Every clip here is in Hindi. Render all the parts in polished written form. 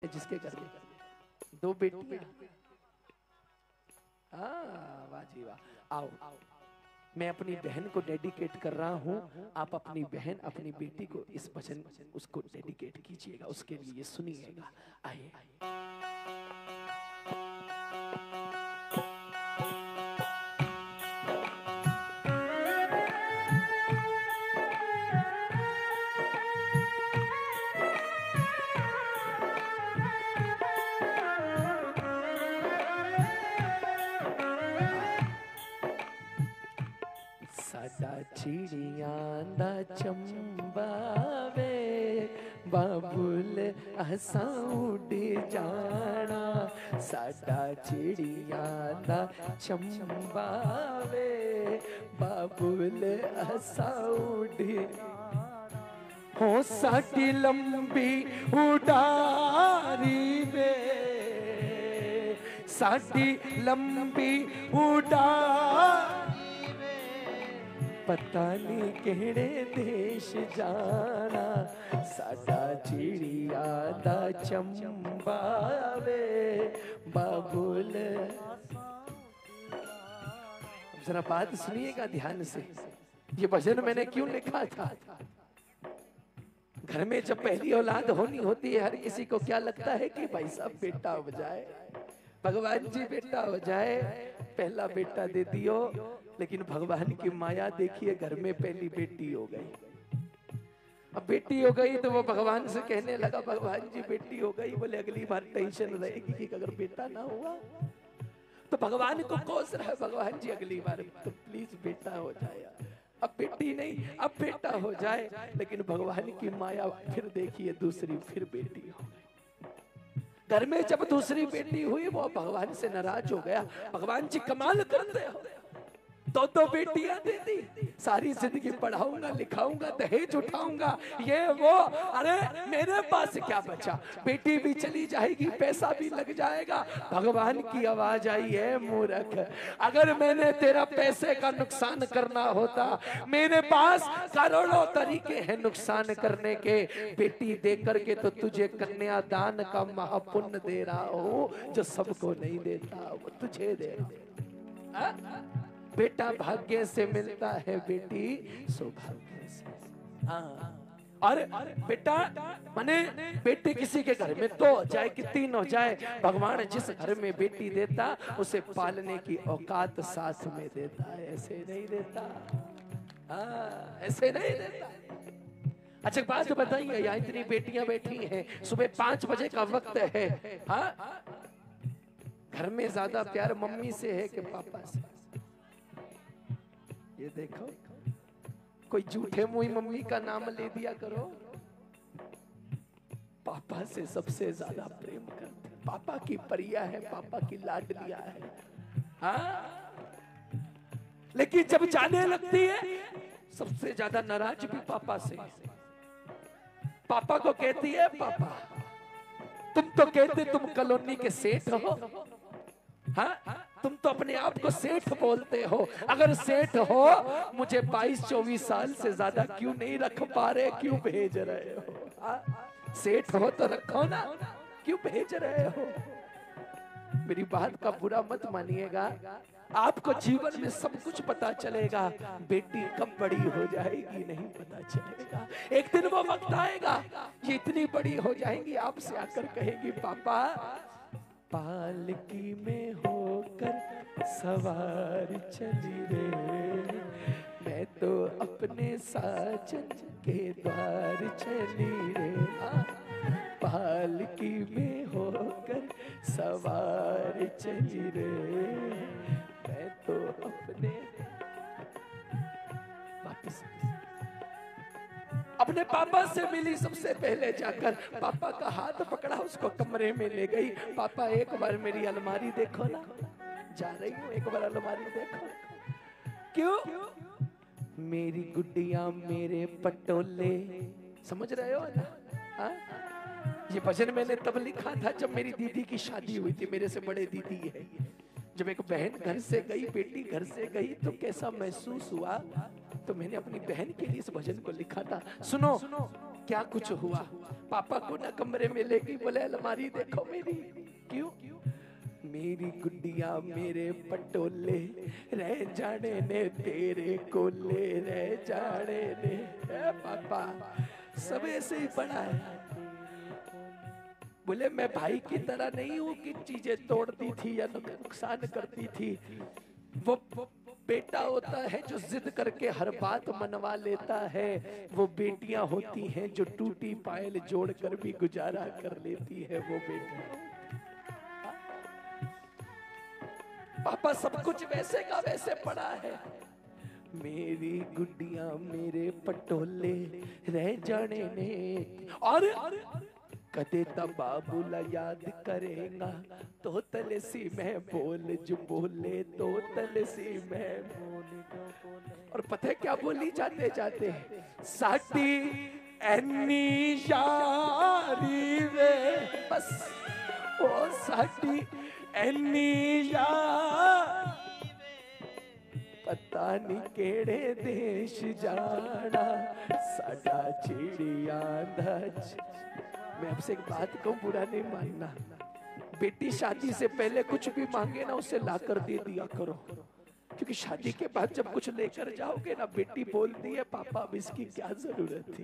जिसके घर में दो बेटियां। वाह जी वाह। आओ मैं अपनी बहन को डेडिकेट कर रहा हूँ, आप अपनी बहन अपनी बेटी को इस भजन उसको डेडिकेट कीजिएगा, उसके लिए सुनिएगा। आइए साडा चिड़ियां दा चंबा वे बाबुल असां उड़ जाना, साडा चिड़ियां दा चंबा वे बाबुल असां उड़ हो साडी लंबी उड़ारी वे, साडी लंबी उड़ारी पता नहीं केड़े देश जाना, साडा चिड़िया दा चंबा वे बाबुल। जरा बात सुनिएगा ध्यान से, ये भजन मैंने क्यों लिखा था। घर में जब पहली औलाद होनी होती है, हर किसी को क्या लगता है कि भाई साहब बेटा हो जाए, भगवान जी बेटा हो जाए, पहला बेटा दे दियो। लेकिन भगवान की माया देखिए, घर में पहली बेटी हो गई। अब बेटी हो गई तो वो भगवान से कहने लगा, भगवान जी बेटी हो गई, बोले अगली बार टेंशन रहेगी कि अगर बेटा ना हुआ तो भगवान को कोस रहा है, भगवान जी अगली बार तो प्लीज बेटा हो जाए। अब बेटी नहीं, अब बेटा हो जाए, लेकिन भगवान की माया फिर देखिए दूसरी फिर बेटी हो गई। घर में जब दूसरी बेटी हुई वो भगवान से नाराज हो गया, भगवान जी कमाल करते हो, दो बेटियां दे दी, सारी जिंदगी पढ़ाऊंगा लिखाऊंगा दहेज उठाऊंगा ये वो, अरे मेरे पास क्या बचा, बेटी भी चली जाएगी पैसा भी लग जाएगा। भगवान की आवाज आई है, मूर्ख अगर मैंने तेरा पैसे का नुकसान करना होता, मेरे पास करोड़ों तरीके हैं नुकसान करने के, बेटी दे करके तो तुझे कन्यादान का महापुण्य दे रहा हूं, जो सबको नहीं देता वो तुझे दे रहा। बेटा भाग्य से मिलता है, बेटी सौभाग्य से। और बेटा माने बेटी किसी के घर में दो हो जाए कि तीन हो जाए, भगवान जिस घर में बेटी देता उसे पालने की औकात साथ में देता है, ऐसे नहीं देता। ऐसे नहीं देता। अच्छा बात बताइए, यहाँ इतनी बेटियां बैठी हैं, सुबह 5 बजे का वक्त है, घर में ज्यादा प्यार मम्मी से है कि पापा से? ये देखो, कोई झूठे मुंह मम्मी का नाम ले दिया करो, पापा से सबसे ज्यादा प्रेम करते, पापा की परिया है, पापा की लाडलिया है। लेकिन जब जाने लगती है सबसे ज्यादा नाराज भी पापा से। पापा को कहती है, पापा तुम तो कहते तुम कॉलोनी के सेठ हो, तुम तो अपने आप को सेठ बोलते हो, अगर सेठ हो मुझे 22-24 साल से ज्यादा क्यों नहीं रख पा रहे, क्यों भेज रहे हो? सेठ हो तो रखो ना, क्यों भेज रहे हो? मेरी बात का बुरा मत मानिएगा, आपको जीवन में सब कुछ पता चलेगा, बेटी कब बड़ी हो जाएगी नहीं पता चलेगा। एक दिन वो वक्त आएगा ये इतनी बड़ी हो जाएंगी, आपसे आकर कहेगी, पापा पालकी में होकर सवार चली रे, मैं तो अपने साजन के द्वार चली रे, पालकी में होकर सवार चली रे, मैं तो अपने वापस अपने पापा से मिली, सबसे पहले जाकर पापा का हाथ पकड़ा, उसको कमरे में ले गई। पापा एक बार मेरी अलमारी देखो ना, जा रही हूँ एक बार अलमारी देखो। क्यों? मेरी गुड्डिया मेरे पटोले, समझ रहे हो ना? ये भजन मैंने तब लिखा था जब मेरी दीदी की शादी हुई थी, मेरे से बड़े दीदी है। जब एक बहन घर से गई, बेटी घर से गई तो कैसा महसूस हुआ, तो मैंने अपनी बहन के लिए इस भजन को लिखा था। सुनो क्या कुछ हुआ? पापा को ना कमरे में लेके बोले अलमारी देखो मेरी। क्यों? मेरी गुड्डिया मेरे पटोले रह जाने ने तेरे कोले रह जाने ने। पापा सब ऐसे ही पड़ा है। बोले मैं भाई की तरह नहीं हूं कि चीजें तोड़ती थी या नुकसान करती थी। वो बेटा होता है जो जिद करके हर बात मनवा लेता है। वो बेटियां होती हैं जो टूटी पायल जोड़कर भी गुजारा कर लेती है। वो बेटियां। पापा सब कुछ वैसे का वैसे पड़ा है। मेरी गुड्डियां मेरे पटोले रह जाने ने। और कदे तब बाबूला याद करेगा तो तलसी में बोल जो बोले तो तलसी में बोले। और पता है क्या बोली जाते जाते? साटी एनी यारी वे। बस ओ साटी एनी यारी पता नहीं केड़े देश जाना साडा चिड़िया दच। मैं आपसे एक बात कहूं, बुरा नहीं मानना। बेटी शादी से पहले कुछ भी मांगे ना उसे लाकर दे दिया करो, क्योंकि शादी के बाद जब कुछ लेकर जाओगे ना, बेटी बोलती है पापा अब इसकी क्या जरूरत थी,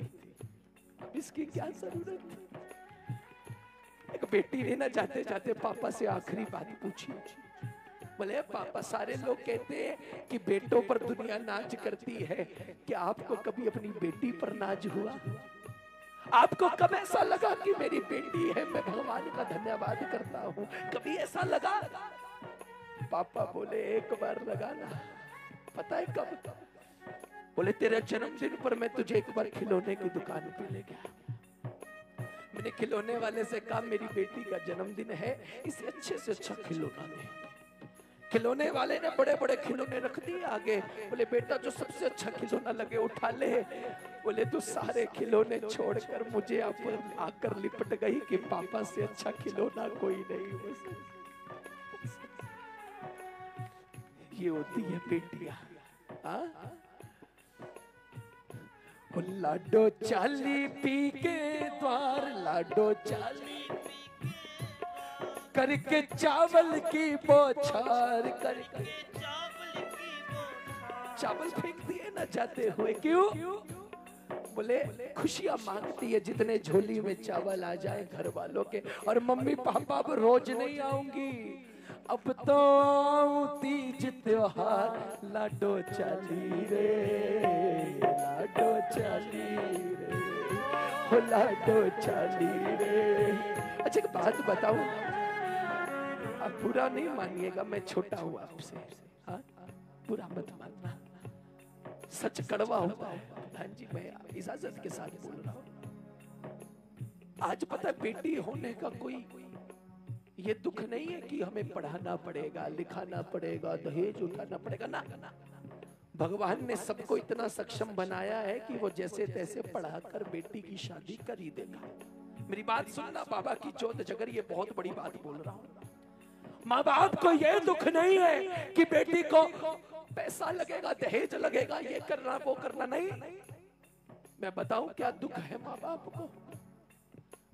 अब इसकी क्या जरूरत थी। एक बेटी ने ना जाते जाते पापा से आखिरी बात पूछी। बोले पापा सारे लोग कहते हैं कि बेटों पर दुनिया नाज करती है, क्या आपको कभी अपनी बेटी पर नाज हुआ? आपको कब ऐसा लगा कि मेरी बेटी है, मैं भगवान का धन्यवाद करता हूँ? कभी ऐसा लगा? पापा बोले एक बार लगा ना। पता है कब? बोले तेरे जन्मदिन पर मैं तुझे एक बार खिलौने की दुकान पे ले गया। मैंने खिलौने वाले से कहा मेरी बेटी का जन्मदिन है, इसे अच्छे से अच्छा खिलौना दे। खिलौने वाले ने बड़े बड़े खिलौने रख दिए आगे। बोले बेटा जो सबसे अच्छा खिलौना लगे उठा ले। बोले तू सारे खिलौने छोड़कर मुझे आकर लिपट गई कि पापा से अच्छा खिलौना कोई नहीं हो सकता। ये होती है बेटियां। लाडो चाली पी के द्वार, लाडो चाली करके चावल की बौछार करके चावल फेंक दिए ना जाते हुए। क्यों? बोले खुशियां मांगती है जितने झोली में चावल आ जाए घर वालों के। और मम्मी पापा अब रोज नहीं आऊंगी, अब तो आऊं तीज त्योहार, लाडो चाली रे लाडो चाली रे हो लाडो चाली रे। अच्छा एक बात बताऊं, आप बुरा नहीं मानिएगा, मैं छोटा हूं आपसे, हाँ बुरा मत मानना, सच कड़वा होता है। हाँ जी मैं इजाजत के साथ बोल रहा हूं। आज पता है बेटी होने का कोई ये दुख नहीं है कि हमें पढ़ाना पड़ेगा, लिखाना पड़ेगा, दहेज उठाना पड़ेगा ना। भगवान ने सबको इतना सक्षम बनाया है कि वो जैसे तैसे पढ़ाकर बेटी की शादी कर ही देगा। मेरी बात सुनना, बाबा की चौथ जगर, ये बहुत बड़ी बात बोल रहा हूं। माँ बाप को ये दुख नहीं है कि बेटी को पैसा लगेगा, दहेज लगेगा, ये करना वो करना, नहीं। मैं बताऊं क्या दुख है माँ बाप को?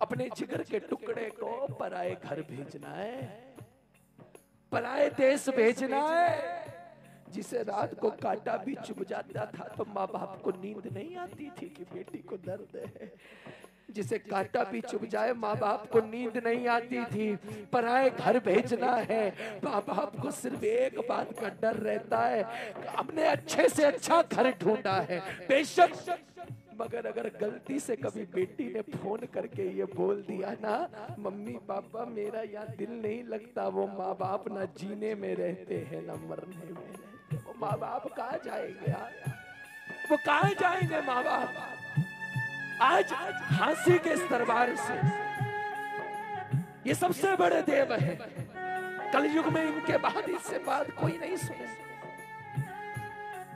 अपने जिगर के टुकड़े को पराए घर भेजना है, पराए देश भेजना है। जिसे रात को कांटा भी चुभ जाता था तो माँ बाप को नींद नहीं आती थी कि बेटी को दर्द है। जिसे कांटा भी चुभ जाए माँ बाप को नींद नहीं आती थी। पराए घर भेजना है, माँ बाप को सिर्फ एक बात का डर रहता है, अपने अच्छे से अच्छा घर ढूंढा है बेशक, मगर अगर गलती से कभी बेटी ने फोन करके ये बोल दिया ना मम्मी पापा मेरा यहाँ दिल नहीं लगता, वो माँ बाप ना जीने में रहते हैं ना मरने में रहते। वो माँ बाप कहाँ जाएंगे यार? वो कहाँ जाएंगे माँ बाप? आज हांसी के इस दरबार से ये सबसे बड़े देव है। कलयुग में इनके बाद इससे बात कोई नहीं सुने।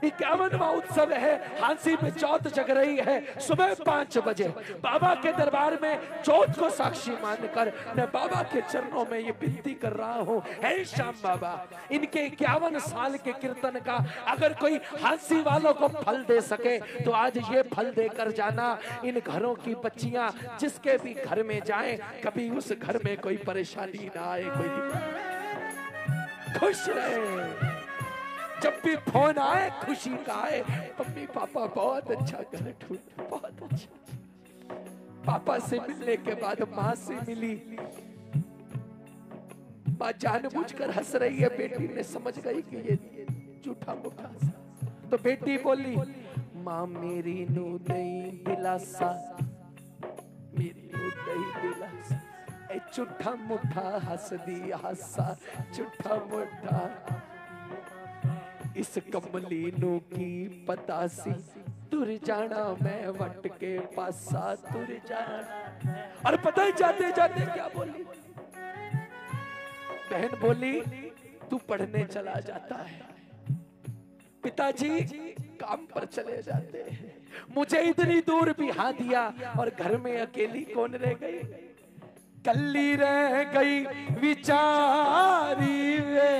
51वां उत्सव है, हांसी में चौथ जग रही है। सुबह 5 बजे बाबा के दरबार में चौथ को साक्षी मानकर मैं बाबा के चरणों में ये विनती कर रहा हूँ, हे श्याम बाबा, इनके 51 साल के कीर्तन का अगर कोई हांसी वालों को फल दे सके तो आज ये फल देकर जाना। इन घरों की बच्चियां जिसके भी घर में जाएं, कभी उस घर में कोई परेशानी ना आए, कोई दिक्कत, खुश रहे। जब भी फोन आए खुशी का आए, मम्मी पापा बहुत अच्छा घर ढूंढ, बहुत अच्छा। पापा से मिलने के बाद माँ से मिली, माँ जानबूझकर हंस रही है, बेटी ने समझ गई कि ये झूठा मूठा। तो बेटी बोली, माँ मेरी नू नहीं दिलासा, मेरी नू नहीं दिलासा, ए झूठा मूठा हंस दी हासा, झूठा मूठा इस कमली नू की पतासी, तुर जाना मैं वट के पासा, तुर जाना। और पता ही जाते जाते क्या बोली, बहन बोली, तू पढ़ने चला जाता है, पिताजी काम पर चले जाते हैं, मुझे इतनी दूर बिहा दिया और घर में अकेली कौन रह गई, कल्ली रह गई विचारी वे,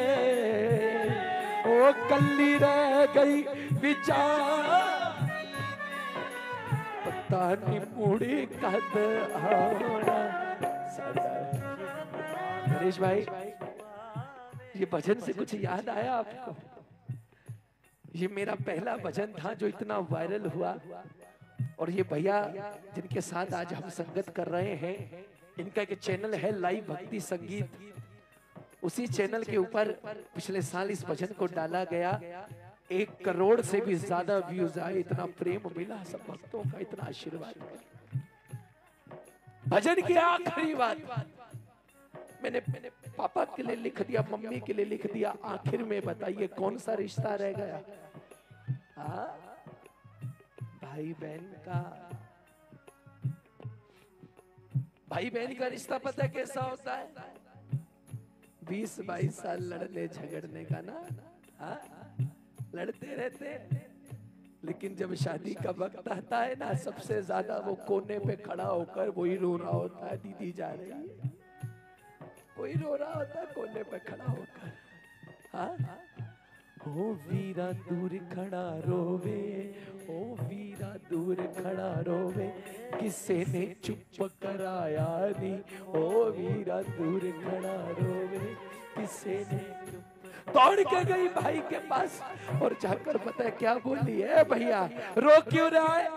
ओ कल्ली रह गई विचार, पता नहीं मुड़ी कद आना। नरेश भाई, ये भजन से कुछ याद आया आपको? ये मेरा पहला भजन था जो इतना वायरल हुआ, और ये भैया जिनके साथ आज हम संगत कर रहे हैं, इनका एक चैनल है लाइव भक्ति संगीत, उसी चैनल के ऊपर पिछले साल इस भजन को डाला गया। 1 करोड़ से भी ज्यादा व्यूज आए, इतना प्रेम मिला सब भक्तों का, इतना आशीर्वाद। भजन की आखिरी बात मैंने पापा के लिए लिख दिया, मम्मी के लिए लिख दिया, आखिर में बताइए कौन सा रिश्ता रह गया? भाई बहन का। भाई बहन का रिश्ता पता कैसा होता है? 20-22 साल लड़ने झगड़ने का ना, लड़ते रहते, लेकिन जब शादी का वक्त आता है ना, सबसे ज्यादा वो कोने पे खड़ा होकर वही रो रहा होता है, दीदी जा रही है, वही रो रहा होता है कोने पे खड़ा होकर। हाँ, ओ वीरा दूर खड़ा रोवे, ओ वीरा दूर खड़ा रोवे, किसे ने चुप कराया नी, ओ वीरा दूर खड़ा रोवे, किसे ने चुप। दौड़ के गई भाई के पास और जाकर पता है क्या बोली है, भैया रो क्यों रहा है?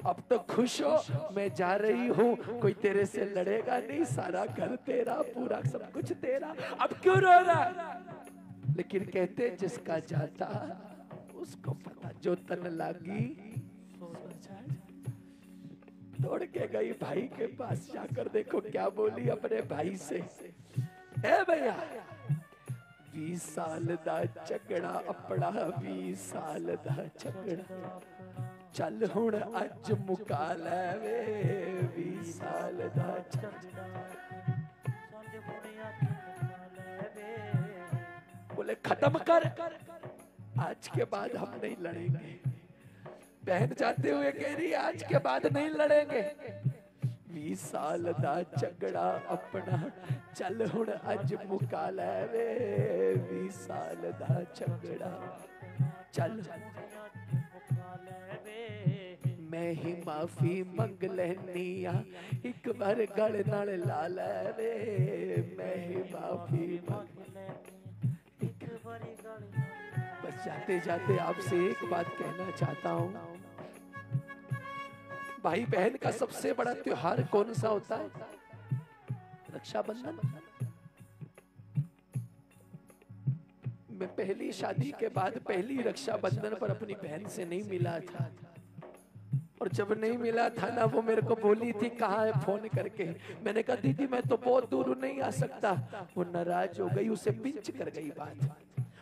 अब तो खुश हो, मैं जा रही हूँ, कोई तेरे से लड़ेगा नहीं, सारा घर तेरा, पूरा सब कुछ तेरा, अब क्यों रो रहा है? लेकिन कहते जिसका जाता उसको पता, जो तन लागी। दौड़ के गई भाई के पास, जाकर देखो क्या बोली अपने भाई से, ए भैया 20 साल दा झगड़ा अपना, 20 साल दा झगड़ा, चल हुण अज मुका ले वे, 20 साल दा झगड़ा, बोले खत्म कर, आज के बाद हम नहीं लड़ेंगे। बहन जाते हुए कह रही है आज के बाद नहीं लड़ेंगे, 20 साल दा झगड़ा अपना, चल हुण अज मुका ले वे, 20 साल दा झगड़ा, चल मैं ही माफी मंग लेनी आ, एक बार गल नाल ला ले वे, मैं ही माफी मंग। बस जाते जाते आपसे एक बात कहना चाहता हूं, भाई बहन का सबसे बड़ा त्योहार कौन सा होता है? रक्षाबंधन। मैं पहली शादी के बाद पहली रक्षाबंधन पर अपनी बहन से नहीं मिला था, और जब नहीं मिला था ना, वो मेरे को बोली थी कहाँ है, फोन करके। मैंने कहा दीदी मैं तो बहुत दूर नहीं आ सकता। वो नाराज हो गई, उसे पिंच कर गई बात,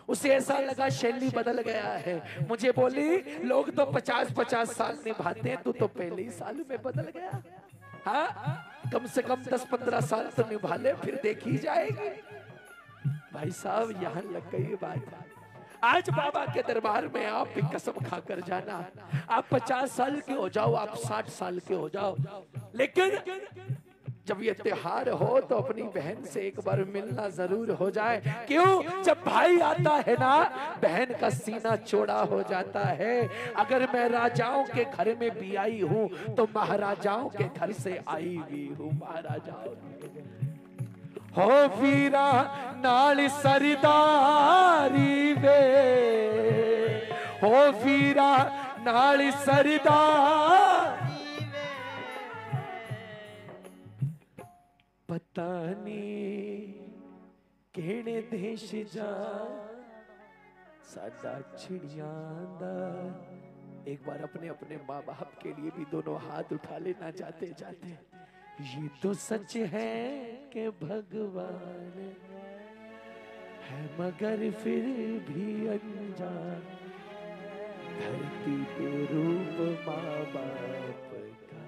उसे ऐसा लगा शैली बदल गया है। मुझे बोली लोग तो 50-50 साल निभाते हैं, तू तो पहले ही साल में बदल गया। हाँ, कम से कम 10-15 साल तो निभा ले, फिर देखी जाएगी। भाई साहब यहाँ लग गई बात। आज बाबा के दरबार में आप भी कसम खाकर जाना, आप 50 साल के हो जाओ, आप 60 साल के हो जाओ, लेकिन जब ये त्योहार हो तो अपनी बहन से एक बार मिलना जरूर हो जाए। क्यों? जब भाई आता है ना, बहन का सीना चौड़ा हो जाता है। अगर मैं राजाओं के घर में भी आई हूं तो महाराजाओं के घर से आई भी हूं। महाराजाओं हो वीरा नाल सरदारी वे, हो वीरा नाल सरदारी, पता नहीं केड़े देश जा साडा चिड़ियां दा। एक बार अपने अपने माँ बाप के लिए भी दोनों हाथ उठा लेना जाते जाते। ये तो सच है कि भगवान है मगर फिर भी अनजान, धरती पे रूप माँ बाप का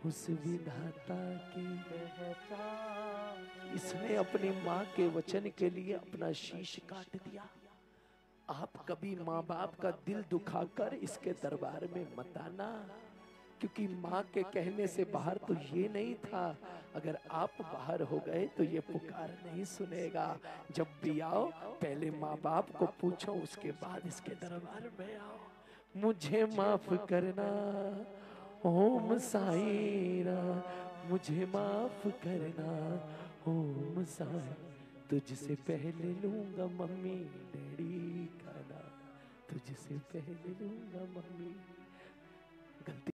उस विधाता की पहचान। इसने अपनी माँ के वचन के लिए अपना शीश काट दिया। आप कभी माँ बाप का दिल दुखाकर इसके दरबार में मत आना, क्योंकि माँ के कहने से बाहर तो ये नहीं था। अगर आप बाहर हो गए तो ये पुकार नहीं सुनेगा। जब भी आओ पहले माँ बाप को पूछो, उसके बाद इसके दरबार में आओ। मुझे माफ करना ओम साईं, मुझे माफ करना ओम साईं, तुझसे पहले लूंगा मम्मी डैडी का नाम, तुझसे पहले लूंगा मम्मी। गलती